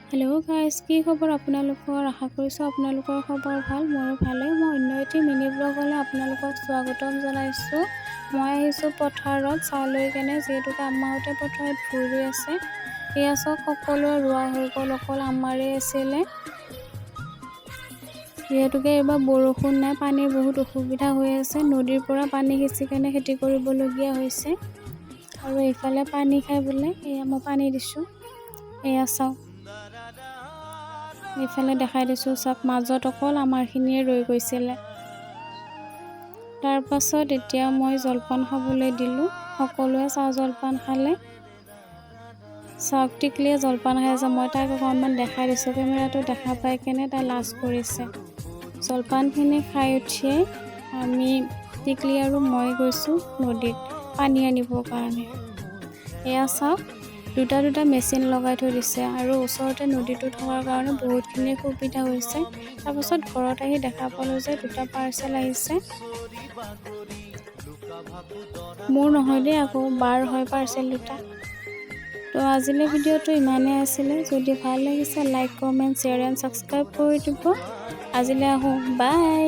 Hello' guys, কি খবৰ আপোনালোকৰ? আশা কৰিছোঁ আপোনালোকৰ খবৰ ভাল। মোৰো ভালেই। মই অন্য এটি মিনি ব্লগলৈ আপোনালোকক স্বাগতম জনাইছোঁ। মই আহিছোঁ পথাৰত চাহ লৈ কেনে, যিহেতুকে আম্মাহঁতে পথাৰত ভুই ৰুই আছে। এয়া চাওক, সকলোৱে ৰোৱা হৈ গ'ল, অকল আমাৰেই আছিলে। যিহেতুকে এইবাৰ বৰষুণ নাই, পানীৰ বহুত অসুবিধা হৈ আছে। নদীৰ পৰা পানী সিঁচি কেনে খেতি কৰিবলগীয়া হৈছে। আৰু এইফালে পানী খাই বোলে, এয়া মই পানী দিছোঁ। এয়া চাওক, এইফালে দেখাই দিছোঁ চাওক, মাজত অকল আমাৰখিনিয়ে ৰৈ গৈছিলে। তাৰ পাছত এতিয়া মই জলপান খাবলৈ দিলোঁ। সকলোৱে চাহ জলপান খালে। চাওক, টিকলিয়ে জলপান খাই আছে। মই তাইক অকণমান দেখাই দিছোঁ, কেমেৰাটো দেখা পাই কেনে তাই লাজ কৰিছে। জলপানখিনি খাই উঠিয়ে আমি টিকলি আৰু মই গৈছোঁ নদীত পানী আনিবৰ কাৰণে। এয়া চাওক, দুটা মেচিন লগাই থৈ দিছে আৰু ওচৰতে নদীটো থকাৰ কাৰণে বহুতখিনি সুবিধা হৈছে। তাৰপাছত ঘৰত আহি দেখা পালোঁ যে দুটা পাৰ্চেল আহিছে। মোৰ নহয় দেই, আকৌ বাৰ হয় পাৰ্চেল দুটা। তো আজিলৈ ভিডিঅ'টো ইমানেই আছিলে। যদি ভাল লাগিছে like, comment, share and subscribe কৰি দিব। আজিলৈ আহোঁ, বাই।